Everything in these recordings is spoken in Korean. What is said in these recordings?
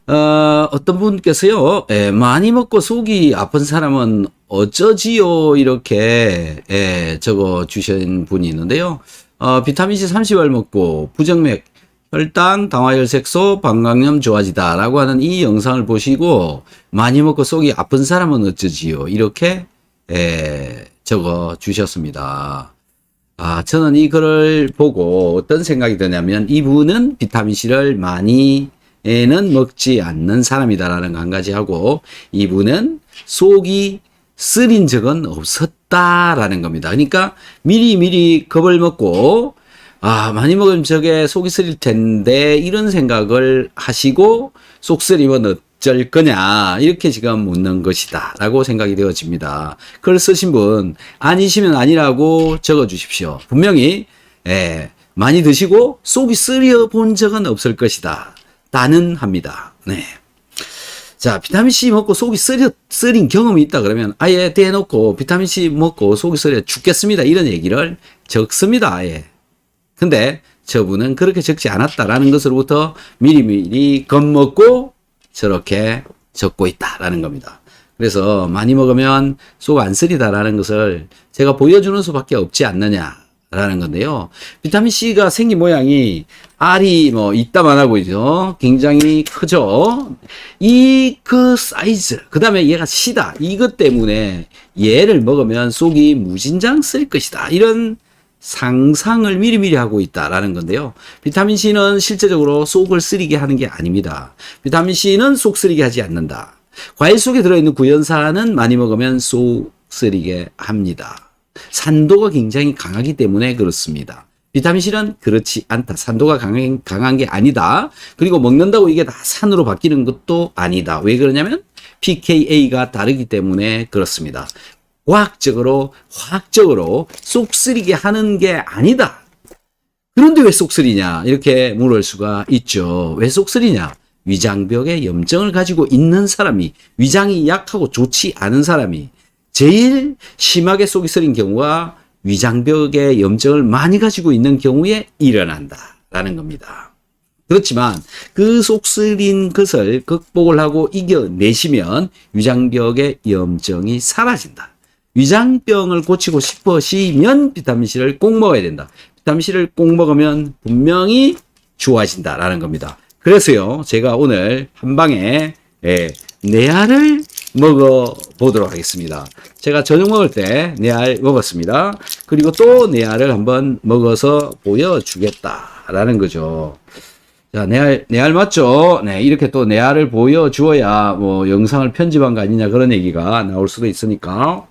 어떤 분께서요, 많이 먹고 속이 아픈 사람은 어쩌지요? 이렇게, 적어 주신 분이 있는데요. 비타민C 30알 먹고 부정맥, 혈당, 당화혈색소, 방광염 좋아지다 라고 하는 이 영상을 보시고 많이 먹고 속이 아픈 사람은 어쩌지요? 이렇게, 적어 주셨습니다. 저는 이 글을 보고 어떤 생각이 드냐면 이분은 비타민C를 많이 는 먹지 않는 사람이다라는 거 한 가지 하고 이분은 속이 쓰린 적은 없었다라는 겁니다. 그러니까 미리 겁을 먹고 많이 먹으면 저게 속이 쓰릴 텐데 이런 생각을 하시고 속 쓰리면 어쩔 거냐 이렇게 지금 묻는 것이다 라고 생각이 되어집니다. 글 쓰신 분 아니시면 아니라고 적어 주십시오. 분명히 많이 드시고 속이 쓰려 본 적은 없을 것이다. 나는 합니다. 네. 자, 비타민C 먹고 속이 쓰린 경험이 있다 그러면 아예 대놓고 비타민C 먹고 속이 쓰려 죽겠습니다. 이런 얘기를 적습니다. 아예. 근데 저분은 그렇게 적지 않았다라는 것으로부터 미리미리 겁먹고 저렇게 적고 있다라는 겁니다. 그래서 많이 먹으면 속 안 쓰리다라는 것을 제가 보여주는 수밖에 없지 않느냐. 라는 건데요. 비타민C가 생긴 모양이 알이 이따만 하고 있죠. 굉장히 크죠. 그 사이즈, 그 다음에 얘가 시다. 이것 때문에 얘를 먹으면 속이 무진장 쓰릴 것이다. 이런 상상을 미리미리 하고 있다라는 건데요. 비타민C는 실제적으로 속을 쓰리게 하는 게 아닙니다. 비타민C는 속 쓰리게 하지 않는다. 과일 속에 들어있는 구연산은 많이 먹으면 속 쓰리게 합니다. 산도가 굉장히 강하기 때문에 그렇습니다. 비타민C는 그렇지 않다. 산도가 강한 게 아니다. 그리고 먹는다고 이게 다 산으로 바뀌는 것도 아니다. 왜 그러냐면 pKa가 다르기 때문에 그렇습니다. 화학적으로 속 쓰리게 하는 게 아니다. 그런데 왜 속 쓰리냐? 이렇게 물을 수가 있죠. 왜 속 쓰리냐? 위장벽에 염증을 가지고 있는 사람이, 위장이 약하고 좋지 않은 사람이 제일 심하게 속이 쓰린 경우가 위장벽에 염증을 많이 가지고 있는 경우에 일어난다라는 겁니다. 그렇지만 그 속 쓰린 것을 극복을 하고 이겨내시면 위장벽의 염증이 사라진다. 위장병을 고치고 싶으시면 비타민C를 꼭 먹어야 된다. 비타민C를 꼭 먹으면 분명히 좋아진다라는 겁니다. 그래서요, 제가 오늘 한 방에 내알을 먹어보도록 하겠습니다. 제가 저녁 먹을 때 내알 먹었습니다. 그리고 또 내알을 한번 먹어서 보여주겠다라는 거죠. 자, 내알 맞죠? 네, 이렇게 또 내알을 보여주어야 영상을 편집한 거 아니냐 그런 얘기가 나올 수도 있으니까.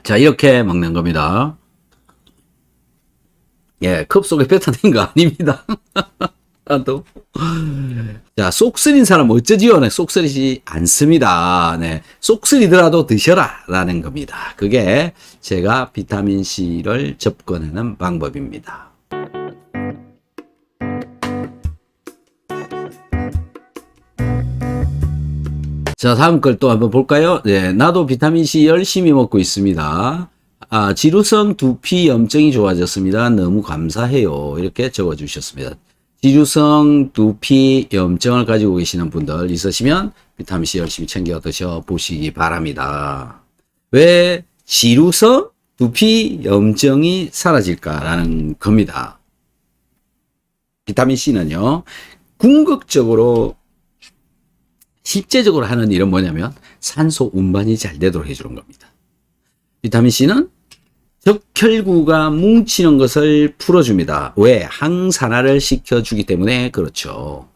자, 이렇게 먹는 겁니다. 컵 속에 뱉어낸 거 아닙니다. 또. 자, 속 쓰린 사람 어쩌지요? 네, 속 쓰리지 않습니다. 네, 속 쓰리더라도 드셔라. 라는 겁니다. 그게 제가 비타민C를 접근하는 방법입니다. 자, 다음 걸 또 한번 볼까요? 네, 나도 비타민C 열심히 먹고 있습니다. 지루성 두피 염증이 좋아졌습니다. 너무 감사해요. 이렇게 적어주셨습니다. 지루성 두피 염증을 가지고 계시는 분들 있으시면 비타민C 열심히 챙겨 드셔보시기 바랍니다. 왜 지루성 두피 염증이 사라질까라는 겁니다. 비타민C는요, 궁극적으로 실제적으로 하는 일은 뭐냐면 산소 운반이 잘 되도록 해주는 겁니다. 비타민C는 적혈구가 뭉치는 것을 풀어줍니다. 왜? 항산화를 시켜주기 때문에 그렇죠.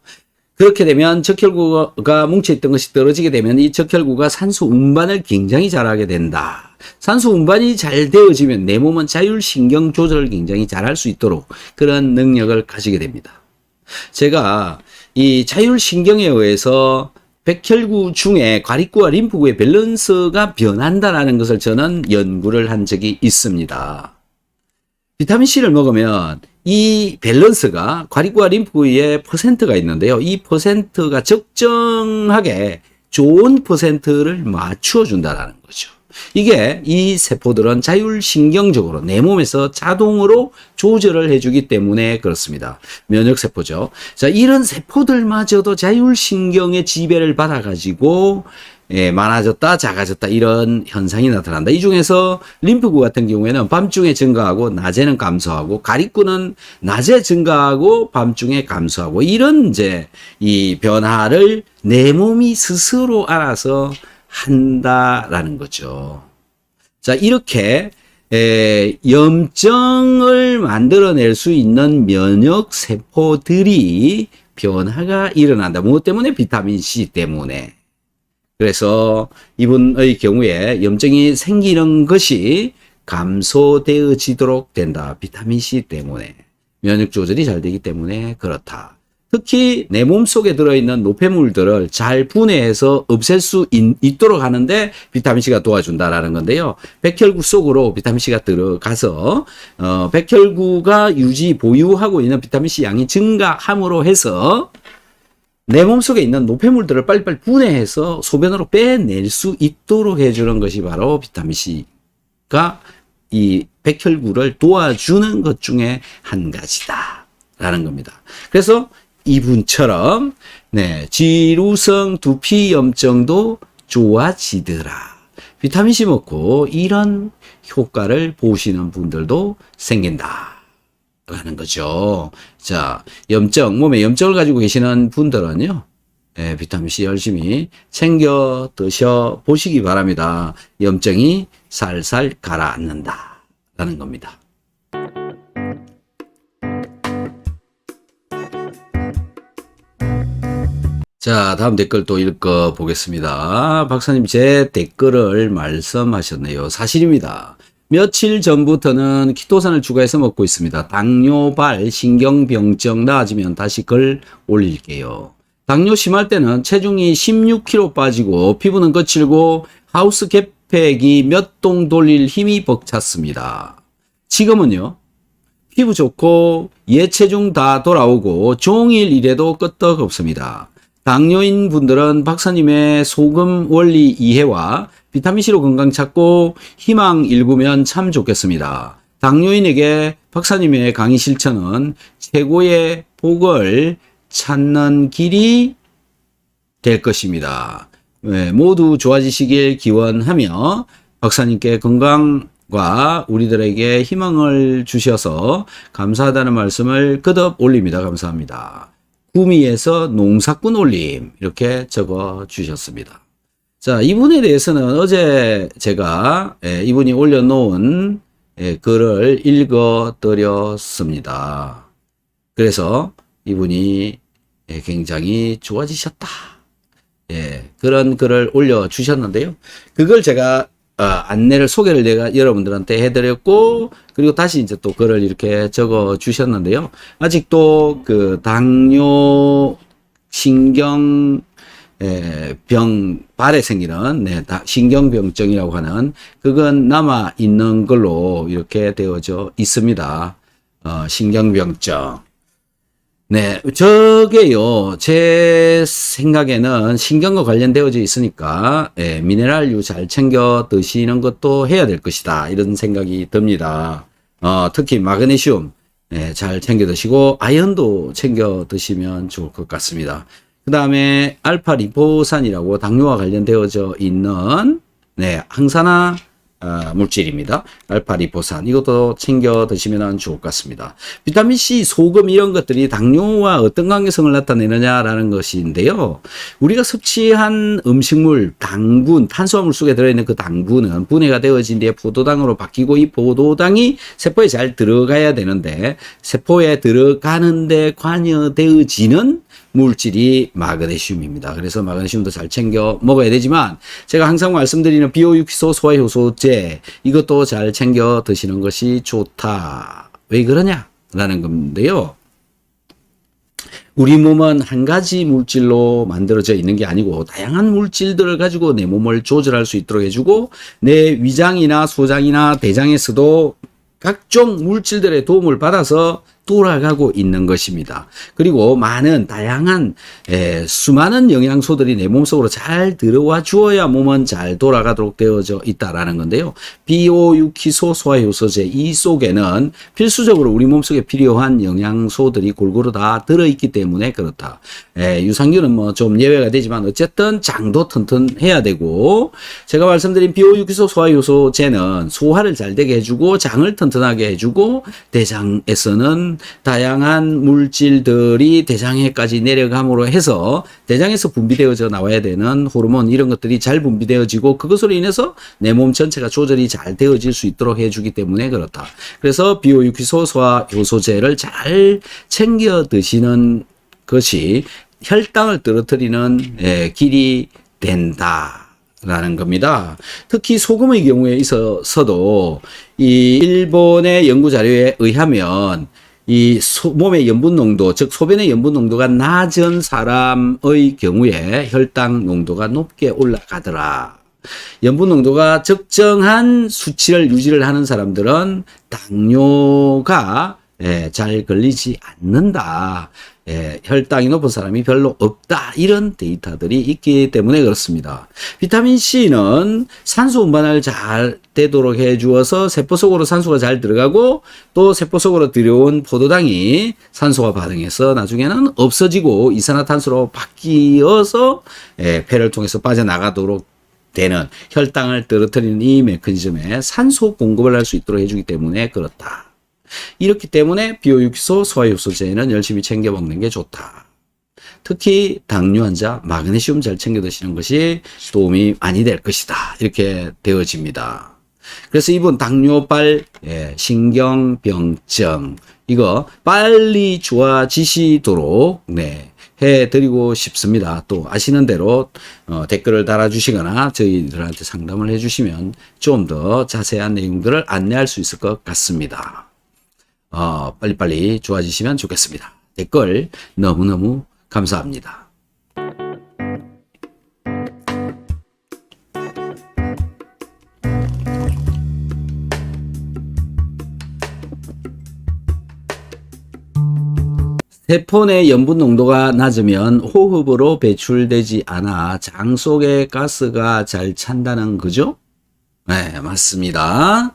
그렇게 되면 적혈구가 뭉쳐있던 것이 떨어지게 되면 이 적혈구가 산소 운반을 굉장히 잘하게 된다. 산소 운반이 잘 되어지면 내 몸은 자율신경 조절을 굉장히 잘할 수 있도록 그런 능력을 가지게 됩니다. 제가 이 자율신경에 의해서 백혈구 중에 과립구와 림프구의 밸런스가 변한다는 것을 저는 연구를 한 적이 있습니다. 비타민C를 먹으면 이 밸런스가 과립구와 림프구의 퍼센트가 있는데요. 이 퍼센트가 적정하게 좋은 퍼센트를 맞추어 준다는 거죠. 이게 이 세포들은 자율신경적으로 내 몸에서 자동으로 조절을 해주기 때문에 그렇습니다. 면역세포죠. 자, 이런 세포들마저도 자율신경의 지배를 받아가지고 많아졌다, 작아졌다, 이런 현상이 나타난다. 이 중에서 림프구 같은 경우에는 밤중에 증가하고 낮에는 감소하고, 가립구는 낮에 증가하고 밤중에 감소하고, 이런 이제 이 변화를 내 몸이 스스로 알아서 한다라는 거죠. 자, 이렇게 염증을 만들어낼 수 있는 면역 세포들이 변화가 일어난다. 무엇 때문에? 비타민 C 때문에. 그래서 이분의 경우에 염증이 생기는 것이 감소되어지도록 된다. 비타민 C 때문에. 면역 조절이 잘 되기 때문에 그렇다. 특히 내 몸속에 들어있는 노폐물들을 잘 분해해서 없앨 수 있도록 하는데 비타민C가 도와준다라는 건데요. 백혈구 속으로 비타민C가 들어가서 백혈구가 보유하고 있는 비타민C 양이 증가함으로 해서 내 몸속에 있는 노폐물들을 빨리빨리 분해해서 소변으로 빼낼 수 있도록 해주는 것이 바로 비타민C가 이 백혈구를 도와주는 것 중에 한 가지다라는 겁니다. 그래서 이분처럼 지루성 두피염증도 좋아지더라. 비타민C 먹고 이런 효과를 보시는 분들도 생긴다 라는 거죠. 자, 몸에 염증을 가지고 계시는 분들은요, 비타민C 열심히 챙겨 드셔 보시기 바랍니다. 염증이 살살 가라앉는다 라는 겁니다. 자, 다음 댓글 또 읽어 보겠습니다. 박사님, 제 댓글을 말씀하셨네요. 사실입니다. 며칠 전부터는 키토산을 추가해서 먹고 있습니다. 당뇨발 신경병증 나아지면 다시 글 올릴게요. 당뇨 심할 때는 체중이 16kg 빠지고 피부는 거칠고 하우스 개팩이 몇 동 돌릴 힘이 벅찼습니다. 지금은요, 피부 좋고 예체중 다 돌아오고 종일 일해도 끄떡 없습니다. 당뇨인 분들은 박사님의 소금 원리 이해와 비타민C로 건강 찾고 희망 일구면 참 좋겠습니다. 당뇨인에게 박사님의 강의 실천은 최고의 복을 찾는 길이 될 것입니다. 모두 좋아지시길 기원하며 박사님께 건강과 우리들에게 희망을 주셔서 감사하다는 말씀을 거듭 올립니다. 감사합니다. 구미에서 농사꾼 올림 이렇게 적어 주셨습니다. 자, 이분에 대해서는 어제 제가 이분이 올려놓은 글을 읽어 드렸습니다. 그래서 이분이 굉장히 좋아지셨다. 그런 글을 올려주셨는데요. 그걸 제가 소개를 내가 여러분들한테 해드렸고, 그리고 다시 이제 또 글을 이렇게 적어 주셨는데요. 아직도 그 당뇨 발에 생기는 신경병증이라고 하는 그건 남아 있는 걸로 이렇게 되어져 있습니다. 신경병증. 저게요, 제 생각에는 신경과 관련되어져 있으니까, 미네랄류 잘 챙겨 드시는 것도 해야 될 것이다. 이런 생각이 듭니다. 특히 마그네슘, 잘 챙겨 드시고, 아연도 챙겨 드시면 좋을 것 같습니다. 그 다음에 알파 리포산이라고 당뇨와 관련되어져 있는, 항산화, 물질입니다. 알파 리포산 이것도 챙겨 드시면 좋을 것 같습니다. 비타민C, 소금 이런 것들이 당뇨와 어떤 관계성을 나타내느냐라는 것인데요. 우리가 섭취한 음식물, 당분, 탄수화물 속에 들어있는 그 당분은 분해가 되어진 뒤에 포도당으로 바뀌고 이 포도당이 세포에 잘 들어가야 되는데 세포에 들어가는데 관여되어지는 물질이 마그네슘입니다. 그래서 마그네슘도 잘 챙겨 먹어야 되지만 제가 항상 말씀드리는 비오육효소, 소화효소제 이것도 잘 챙겨 드시는 것이 좋다. 왜 그러냐라는 건데요. 우리 몸은 한 가지 물질로 만들어져 있는 게 아니고 다양한 물질들을 가지고 내 몸을 조절할 수 있도록 해주고 내 위장이나 소장이나 대장에서도 각종 물질들의 도움을 받아서 돌아가고 있는 것입니다. 그리고 많은 다양한 수많은 영양소들이 내 몸속으로 잘 들어와 주어야 몸은 잘 돌아가도록 되어져 있다라는 건데요. 비오유키소 소화효소제 이 속에는 필수적으로 우리 몸속에 필요한 영양소들이 골고루 다 들어있기 때문에 그렇다. 유산균은 뭐 좀 예외가 되지만 어쨌든 장도 튼튼해야 되고, 제가 말씀드린 비오유키소 소화효소제는 소화를 잘 되게 해주고 장을 튼튼하게 해주고, 대장에서는 다양한 물질들이 대장에까지 내려감으로 해서 대장에서 분비되어져 나와야 되는 호르몬 이런 것들이 잘 분비되어지고, 그것으로 인해서 내 몸 전체가 조절이 잘 되어질 수 있도록 해주기 때문에 그렇다. 그래서 비오유키소 소화효소제를 잘 챙겨 드시는 것이 혈당을 떨어뜨리는 길이 된다라는 겁니다. 특히 소금의 경우에 있어서도 이 일본의 연구 자료에 의하면 이 몸의 염분 농도, 즉 소변의 염분 농도가 낮은 사람의 경우에 혈당 농도가 높게 올라가더라. 염분 농도가 적정한 수치를 유지를 하는 사람들은 당뇨가 잘 걸리지 않는다. 혈당이 높은 사람이 별로 없다. 이런 데이터들이 있기 때문에 그렇습니다. 비타민 C는 산소 운반을 잘 되도록 해 주어서 세포 속으로 산소가 잘 들어가고, 또 세포 속으로 들여온 포도당이 산소와 반응해서 나중에는 없어지고 이산화탄소로 바뀌어서 폐를 통해서 빠져나가도록 되는, 혈당을 떨어뜨리는 이 메커니즘에 산소 공급을 할 수 있도록 해주기 때문에 그렇다. 이렇기 때문에 비오유키소 소화효소제는 열심히 챙겨 먹는 게 좋다. 특히 당뇨 환자 마그네슘 잘 챙겨 드시는 것이 도움이 많이 될 것이다. 이렇게 되어집니다. 그래서 이분 당뇨발 신경병증 이거 빨리 좋아지시도록 해드리고 싶습니다. 또 아시는 대로 댓글을 달아주시거나 저희들한테 상담을 해주시면 좀 더 자세한 내용들을 안내할 수 있을 것 같습니다. 빨리빨리 좋아지시면 좋겠습니다. 댓글 너무너무 감사합니다. 세포 내 염분 농도가 낮으면 호흡으로 배출되지 않아 장 속에 가스가 잘 찬다는 거죠? 네, 맞습니다.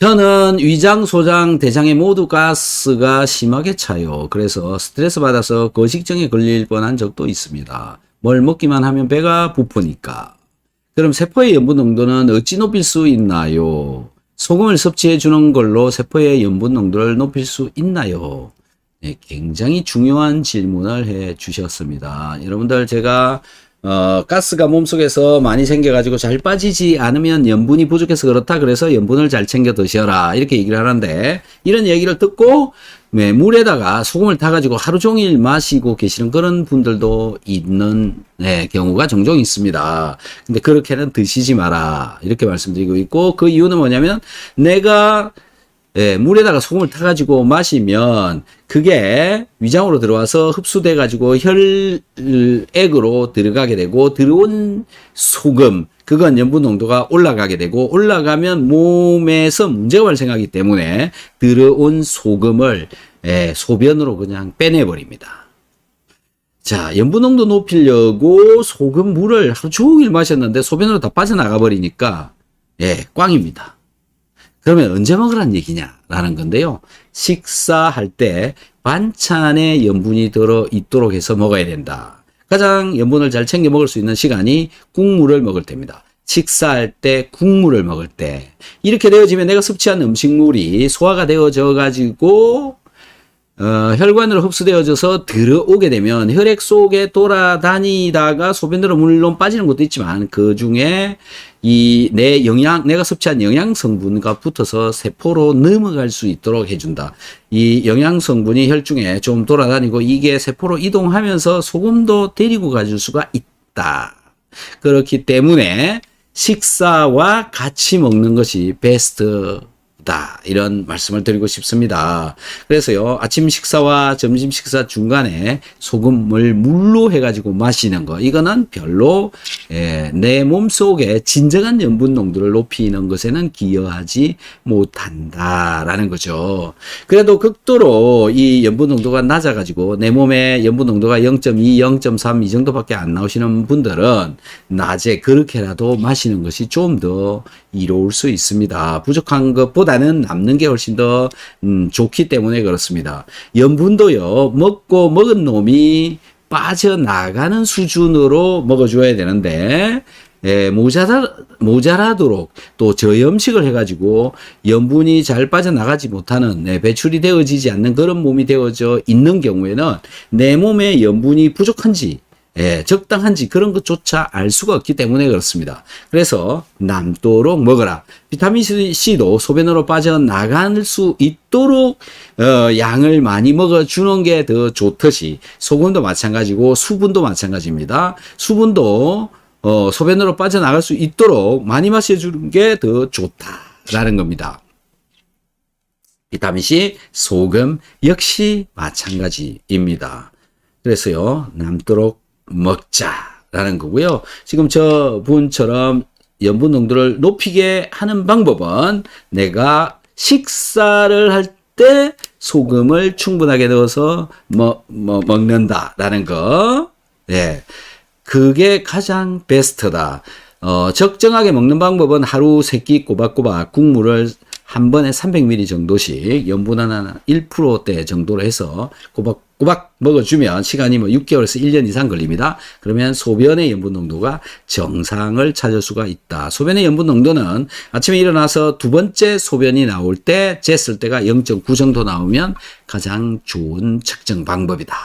저는 위장, 소장, 대장에 모두 가스가 심하게 차요. 그래서 스트레스 받아서 거식증에 걸릴 뻔한 적도 있습니다. 뭘 먹기만 하면 배가 부푸니까. 그럼 세포의 염분 농도는 어찌 높일 수 있나요? 소금을 섭취해 주는 걸로 세포의 염분 농도를 높일 수 있나요? 네, 굉장히 중요한 질문을 해 주셨습니다. 여러분들, 제가 가스가 몸속에서 많이 생겨가지고 잘 빠지지 않으면 염분이 부족해서 그렇다. 그래서 염분을 잘 챙겨 드셔라. 이렇게 얘기를 하는데, 이런 얘기를 듣고 물에다가 소금을 타가지고 하루 종일 마시고 계시는 그런 분들도 있는 경우가 종종 있습니다. 근데 그렇게는 드시지 마라. 이렇게 말씀드리고 있고, 그 이유는 뭐냐면 내가 물에다가 소금을 타가지고 마시면 그게 위장으로 들어와서 흡수돼가지고 혈액으로 들어가게 되고, 들어온 소금, 그건 염분 농도가 올라가게 되고, 올라가면 몸에서 문제가 발생하기 때문에 들어온 소금을 소변으로 그냥 빼내버립니다. 자, 염분 농도 높이려고 소금 물을 하루 종일 마셨는데 소변으로 다 빠져나가 버리니까 꽝입니다. 그러면 언제 먹으라는 얘기냐라는 건데요. 식사할 때 반찬에 염분이 들어있도록 해서 먹어야 된다. 가장 염분을 잘 챙겨 먹을 수 있는 시간이 국물을 먹을 때입니다. 식사할 때, 국물을 먹을 때. 이렇게 되어지면 내가 섭취한 음식물이 소화가 되어져 가지고 혈관으로 흡수되어져서 들어오게 되면 혈액 속에 돌아다니다가 소변으로 물론 빠지는 것도 있지만, 그 중에 내가 섭취한 영양 성분과 붙어서 세포로 넘어갈 수 있도록 해준다. 이 영양 성분이 혈중에 좀 돌아다니고 이게 세포로 이동하면서 소금도 데리고 가줄 수가 있다. 그렇기 때문에 식사와 같이 먹는 것이 베스트 이런 말씀을 드리고 싶습니다. 그래서요, 아침 식사와 점심 식사 중간에 소금을 물로 해가지고 마시는 거, 이거는 별로 내 몸속에 진정한 염분 농도를 높이는 것에는 기여하지 못한다라는 거죠. 그래도 극도로 이 염분 농도가 낮아가지고 내 몸에 염분 농도가 0.2, 0.3 이 정도밖에 안 나오시는 분들은 낮에 그렇게라도 마시는 것이 좀 더 이로울 수 있습니다. 부족한 것보다는 남는 게 훨씬 더 좋기 때문에 그렇습니다. 염분도요, 먹은 놈이 빠져나가는 수준으로 먹어줘야 되는데, 모자라도록 또 저염식을 해가지고 염분이 잘 빠져나가지 못하는, 배출이 되어지지 않는 그런 몸이 되어져 있는 경우에는 내 몸에 염분이 부족한지 적당한지 그런 것조차 알 수가 없기 때문에 그렇습니다. 그래서 남도록 먹어라. 비타민 C도 소변으로 빠져나갈 수 있도록 양을 많이 먹어주는 게 더 좋듯이 소금도 마찬가지고 수분도 마찬가지입니다. 수분도 소변으로 빠져나갈 수 있도록 많이 마셔주는 게 더 좋다라는 겁니다. 비타민C, 소금 역시 마찬가지입니다. 그래서요, 남도록 먹자라는 거고요. 지금 저분처럼 염분 농도를 높이게 하는 방법은 내가 식사를 할 때 소금을 충분하게 넣어서 먹는다라는 거. 네. 그게 가장 베스트다. 적정하게 먹는 방법은 하루 3끼 꼬박꼬박 국물을 한 번에 300ml 정도씩 염분한 1%대 정도로 해서 꼬박꼬박 먹어주면 시간이 6개월에서 1년 이상 걸립니다. 그러면 소변의 염분 농도가 정상을 찾을 수가 있다. 소변의 염분 농도는 아침에 일어나서 두 번째 소변이 나올 때 쟀을 때가 0.9 정도 나오면 가장 좋은 측정 방법이다.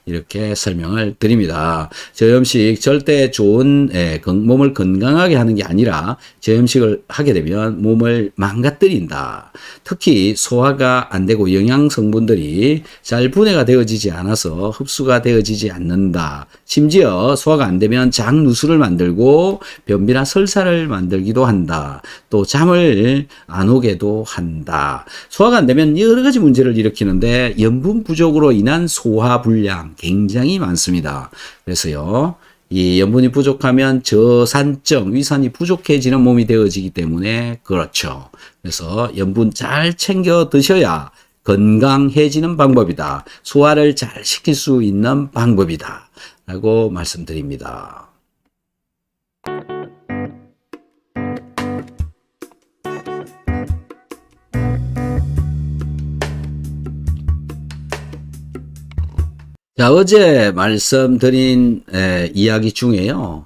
이렇게 설명을 드립니다. 저염식 절대 좋은 몸을 건강하게 하는 게 아니라 저염식을 하게 되면 몸을 망가뜨린다. 특히 소화가 안 되고 영양 성분들이 잘 분해가 되어지지 않아서 흡수가 되어지지 않는다. 심지어 소화가 안 되면 장누수를 만들고 변비나 설사를 만들기도 한다. 또 잠을 안 오게도 한다. 소화가 안 되면 여러 가지 문제를 일으키는데 염분 부족으로 인한 소화 불량 굉장히 많습니다. 그래서요, 이 염분이 부족하면 저산증, 위산이 부족해지는 몸이 되어지기 때문에 그렇죠. 그래서 염분 잘 챙겨 드셔야 건강해지는 방법이다. 소화를 잘 시킬 수 있는 방법이다. 라고 말씀드립니다. 자, 어제 말씀드린 이야기 중에요.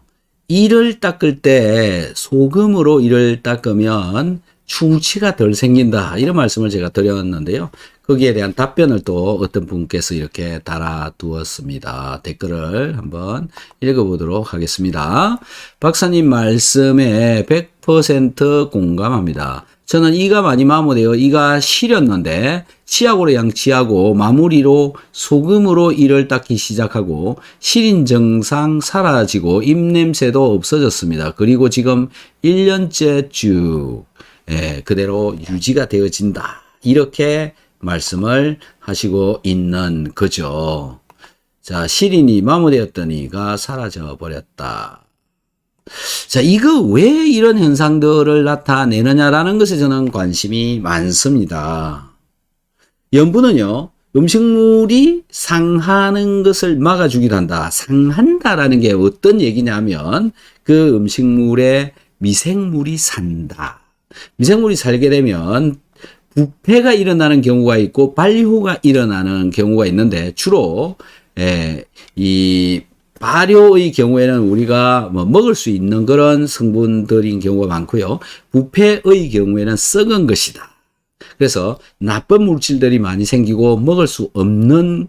이를 닦을 때 소금으로 이를 닦으면 충치가 덜 생긴다. 이런 말씀을 제가 드렸는데요. 거기에 대한 답변을 또 어떤 분께서 이렇게 달아두었습니다. 댓글을 한번 읽어보도록 하겠습니다. 박사님 말씀에 100% 공감합니다. 저는 이가 많이 마모되어 이가 시렸는데 치약으로 양치하고 마무리로 소금으로 이를 닦기 시작하고 시린 증상 사라지고 입냄새도 없어졌습니다. 그리고 지금 1년째 쭉 그대로 유지가 되어진다. 이렇게 말씀을 하시고 있는 거죠. 자, 시린이 마모되었던 이가 사라져 버렸다. 자, 이거 왜 이런 현상들을 나타내느냐라는 것에 저는 관심이 많습니다. 염분은요, 음식물이 상하는 것을 막아주기도 한다. 상한다라는 게 어떤 얘기냐면 그 음식물에 미생물이 산다. 미생물이 살게 되면 부패가 일어나는 경우가 있고 발효가 일어나는 경우가 있는데 주로 이 발효의 경우에는 우리가 먹을 수 있는 그런 성분들인 경우가 많고요. 부패의 경우에는 썩은 것이다. 그래서 나쁜 물질들이 많이 생기고 먹을 수 없는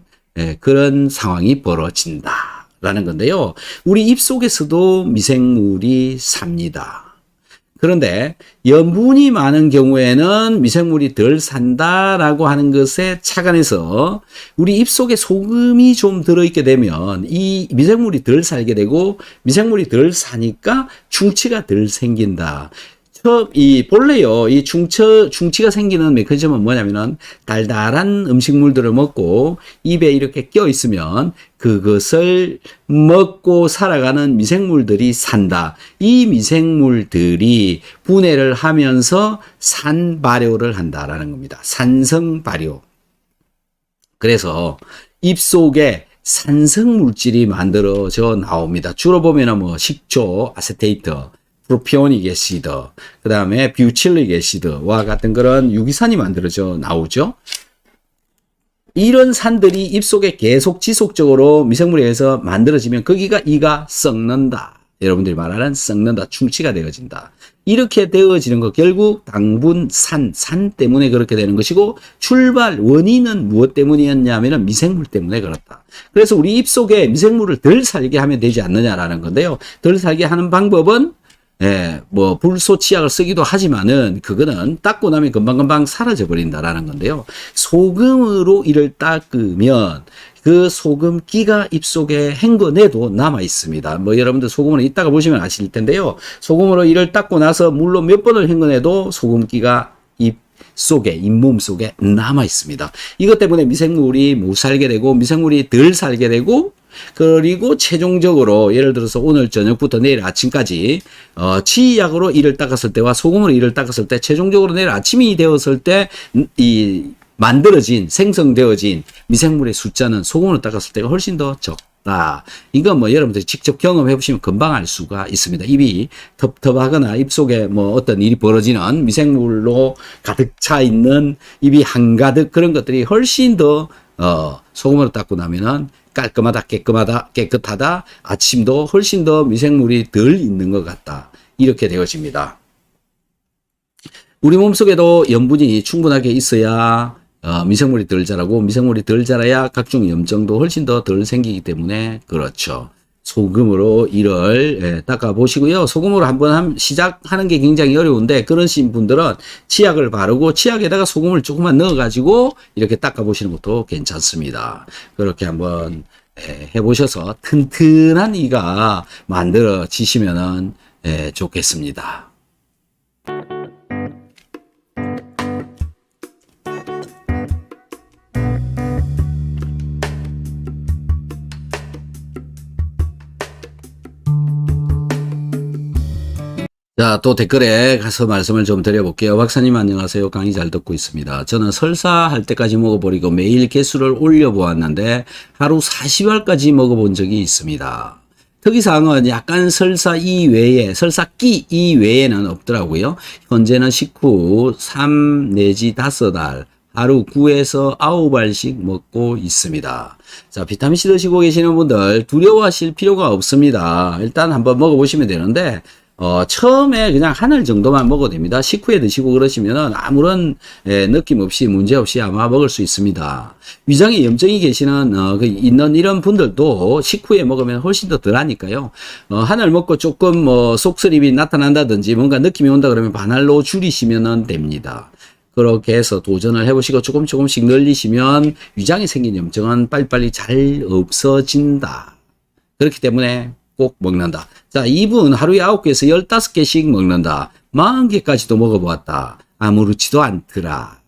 그런 상황이 벌어진다라는 건데요. 우리 입속에서도 미생물이 삽니다. 그런데 염분이 많은 경우에는 미생물이 덜 산다라고 하는 것에 착안해서 우리 입속에 소금이 좀 들어있게 되면 이 미생물이 덜 살게 되고 미생물이 덜 사니까 충치가 덜 생긴다. 본래요, 이 충치가 생기는 메커니즘은 뭐냐면은, 달달한 음식물들을 먹고, 입에 이렇게 껴 있으면, 그것을 먹고 살아가는 미생물들이 산다. 이 미생물들이 분해를 하면서 산 발효를 한다라는 겁니다. 산성 발효. 그래서, 입속에 산성 물질이 만들어져 나옵니다. 주로 보면은 뭐, 식초, 아세테이트, 프로피오닉 애시드, 그 다음에 뷰칠릭 애시드와 같은 그런 유기산이 만들어져 나오죠. 이런 산들이 입속에 계속 지속적으로 미생물에 의해서 만들어지면 거기가 이가 썩는다. 여러분들이 말하는 썩는다, 충치가 되어진다. 이렇게 되어지는 거 결국 당분 산 때문에 그렇게 되는 것이고, 출발 원인은 무엇 때문이었냐면 미생물 때문에 그렇다. 그래서 우리 입속에 미생물을 덜 살게 하면 되지 않느냐라는 건데요. 덜 살게 하는 방법은 뭐 불소 치약을 쓰기도 하지만은 그거는 닦고 나면 금방금방 사라져 버린다라는 건데요. 소금으로 이를 닦으면 그 소금기가 입속에 헹궈내도 남아 있습니다. 뭐 여러분들 소금으로 이따가 보시면 아실 텐데요. 소금으로 이를 닦고 나서 물로 몇 번을 헹궈내도 소금기가 잇몸 속에 남아 있습니다. 이것 때문에 미생물이 못 살게 되고 미생물이 덜 살게 되고, 그리고 최종적으로 예를 들어서 오늘 저녁부터 내일 아침까지 치약으로 이를 닦았을 때와 소금으로 이를 닦았을 때, 최종적으로 내일 아침이 되었을 때 이 만들어진 생성되어진 미생물의 숫자는 소금으로 닦았을 때가 훨씬 더 적다. 이건 뭐 여러분들이 직접 경험해 보시면 금방 알 수가 있습니다. 입이 텁텁하거나 입속에 뭐 어떤 일이 벌어지는, 미생물로 가득 차 있는 입이 한가득, 그런 것들이 훨씬 더 소금으로 닦고 나면은 깔끔하다, 깨끗하다, 아침도 훨씬 더 미생물이 덜 있는 것 같다. 이렇게 되어집니다. 우리 몸속에도 염분이 충분하게 있어야 미생물이 덜 자라고, 미생물이 덜 자라야 각종 염증도 훨씬 더 덜 생기기 때문에 그렇죠. 소금으로 이를 닦아 보시고요. 소금으로 한번 시작하는 게 굉장히 어려운데, 그러신 분들은 치약을 바르고 치약에다가 소금을 조금만 넣어 가지고 이렇게 닦아 보시는 것도 괜찮습니다. 그렇게 한번 해보셔서 튼튼한 이가 만들어지시면 좋겠습니다. 자, 또 댓글에 가서 말씀을 좀 드려볼게요. 박사님 안녕하세요. 강의 잘 듣고 있습니다. 저는 설사할 때까지 먹어버리고 매일 개수를 올려보았는데 하루 40알까지 먹어본 적이 있습니다. 특이사항은 약간 설사 이외에, 설사기 이외에는 없더라고요. 현재는 식후 3 내지 5알, 하루 9에서 9알씩 먹고 있습니다. 자, 비타민C 드시고 계시는 분들 두려워하실 필요가 없습니다. 일단 한번 먹어보시면 되는데, 처음에 그냥 한 알 정도만 먹어도 됩니다. 식후에 드시고 그러시면은 아무런 느낌 없이, 문제 없이 아마 먹을 수 있습니다. 위장에 염증이 계시는 있는 이런 분들도 식후에 먹으면 훨씬 더 덜하니까요. 한 알 먹고 조금 속쓰림이 나타난다든지 뭔가 느낌이 온다 그러면 반알로 줄이시면 됩니다. 그렇게 해서 도전을 해보시고 조금씩 늘리시면 위장에 생긴 염증은 빨리빨리 잘 없어진다. 그렇기 때문에 꼭 먹는다. 자, 이분 하루에 9개에서 15개씩 먹는다. 40개까지도 먹어보았다. 아무렇지도 않더라.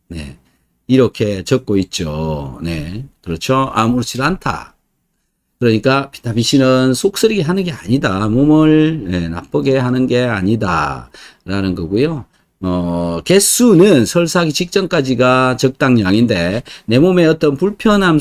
네. 이렇게 적고 있죠. 네. 그렇죠. 아무렇지도 않다. 그러니까 비타민C는 속쓰리게 하는 게 아니다. 몸을 나쁘게 하는 게 아니다. 라는 거고요. 개수는 설사하기 직전까지가 적당량인데 내 몸에 어떤 불편한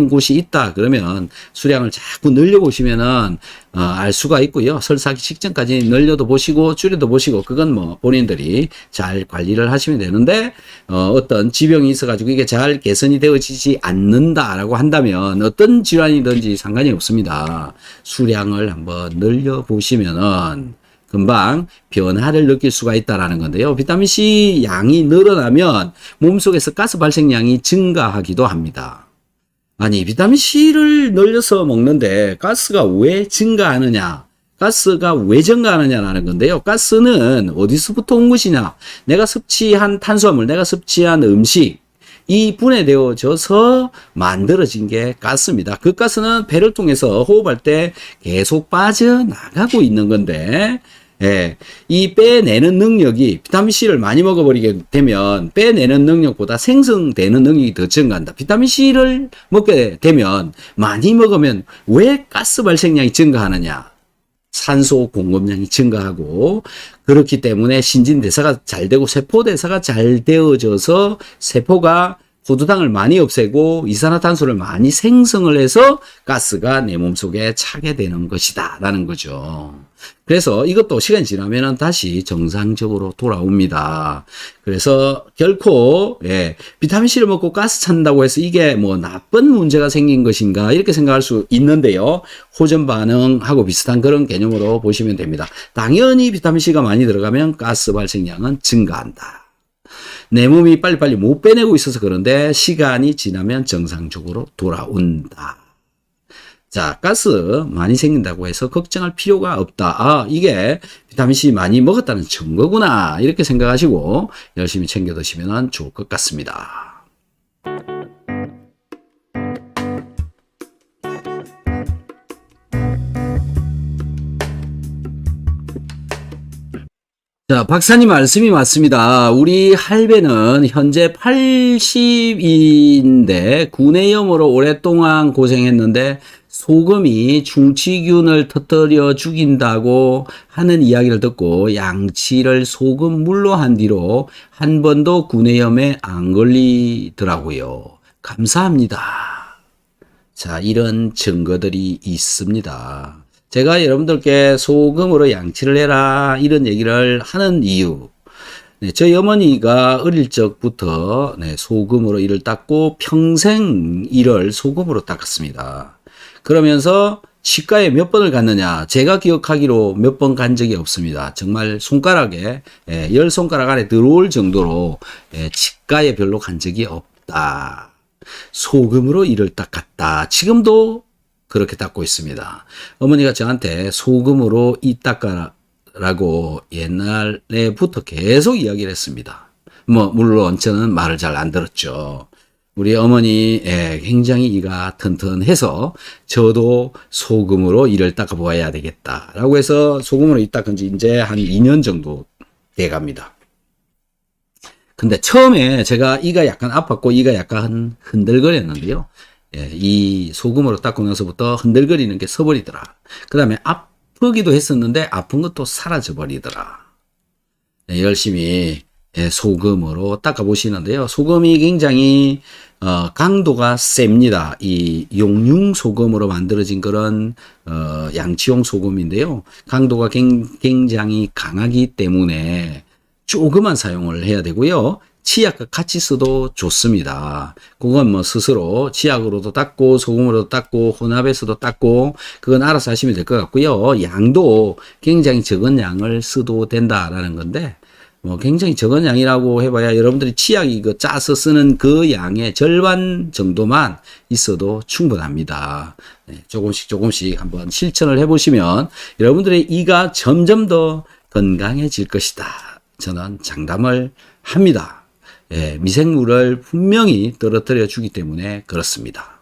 곳이 있다 그러면 수량을 자꾸 늘려보시면은 알 수가 있고요. 설사하기 직전까지 늘려도 보시고 줄여도 보시고, 그건 뭐 본인들이 잘 관리를 하시면 되는데, 어떤 지병이 있어가지고 이게 잘 개선이 되어지지 않는다라고 한다면 어떤 질환이든지 상관이 없습니다. 수량을 한번 늘려보시면은 금방 변화를 느낄 수가 있다라는 건데요. 비타민C 양이 늘어나면 몸속에서 가스 발생량이 증가하기도 합니다. 아니, 비타민C를 늘려서 먹는데 가스가 왜 증가하느냐? 가스가 왜 증가하느냐라는 건데요. 가스는 어디서부터 온 것이냐? 내가 섭취한 탄수화물, 내가 섭취한 음식, 이 분해되어져서 만들어진 게 가스입니다. 그 가스는 배를 통해서 호흡할 때 계속 빠져나가고 있는 건데, 예, 이 빼내는 능력이 비타민C를 많이 먹어버리게 되면 빼내는 능력보다 생성되는 능력이 더 증가한다. 비타민C를 먹게 되면 많이 먹으면 왜 가스 발생량이 증가하느냐? 산소 공급량이 증가하고 그렇기 때문에 신진대사가 잘 되고 세포대사가 잘 되어져서 세포가 포도당을 많이 없애고 이산화탄소를 많이 생성을 해서 가스가 내 몸속에 차게 되는 것이다 라는 거죠. 그래서 이것도 시간이 지나면 다시 정상적으로 돌아옵니다. 그래서 결코 비타민C를 먹고 가스 찬다고 해서 이게 뭐 나쁜 문제가 생긴 것인가 이렇게 생각할 수 있는데요. 호전 반응하고 비슷한 그런 개념으로 보시면 됩니다. 당연히 비타민C가 많이 들어가면 가스 발생량은 증가한다. 내 몸이 빨리빨리 못 빼내고 있어서 그런데 시간이 지나면 정상적으로 돌아온다. 자, 가스 많이 생긴다고 해서 걱정할 필요가 없다. 아, 이게 비타민C 많이 먹었다는 증거구나. 이렇게 생각하시고 열심히 챙겨 드시면 좋을 것 같습니다. 자, 박사님 말씀이 맞습니다. 우리 할배는 현재 80인데 구내염으로 오랫동안 고생했는데 소금이 중치균을 터뜨려 죽인다고 하는 이야기를 듣고 양치를 소금물로 한 뒤로 한 번도 구내염에 안 걸리더라고요. 감사합니다. 자, 이런 증거들이 있습니다. 제가 여러분들께 소금으로 양치를 해라 이런 얘기를 하는 이유, 저희 어머니가 어릴 적부터 소금으로 이를 닦고 평생 이를 소금으로 닦았습니다. 그러면서 치과에 몇 번을 갔느냐, 제가 기억하기로 몇 번 간 적이 없습니다. 정말 손가락에 10손가락 안에 들어올 정도로 치과에 별로 간 적이 없다. 소금으로 이를 닦았다. 지금도 그렇게 닦고 있습니다. 어머니가 저한테 소금으로 이 닦아라고 옛날에부터 계속 이야기를 했습니다. 물론 저는 말을 잘 안 들었죠. 우리 어머니 굉장히 이가 튼튼해서 저도 소금으로 이를 닦아 보아야 되겠다라고 해서 소금으로 이 닦은 지 이제 한 2년 정도 돼 갑니다. 근데 처음에 제가 이가 약간 아팠고 이가 약간 흔들거렸는데요. 이 소금으로 닦고 나서부터 흔들거리는 게 서버리더라. 그 다음에 아프기도 했었는데 아픈 것도 사라져 버리더라. 열심히 소금으로 닦아 보시는데요. 소금이 굉장히 강도가 셉니다. 이 용융 소금으로 만들어진 그런 양치용 소금인데요. 강도가 굉장히 강하기 때문에 조금만 사용을 해야 되고요. 치약과 같이 써도 좋습니다. 그건 뭐 스스로 치약으로도 닦고 소금으로도 닦고 혼합해서도 닦고 그건 알아서 하시면 될 것 같고요. 양도 굉장히 적은 양을 써도 된다라는 건데 뭐 굉장히 적은 양이라고 해봐야 여러분들이 치약 이거 짜서 쓰는 그 양의 절반 정도만 있어도 충분합니다. 조금씩 한번 실천을 해보시면 여러분들의 이가 점점 더 건강해질 것이다. 저는 장담을 합니다. 미생물을 분명히 떨어뜨려 주기 때문에 그렇습니다.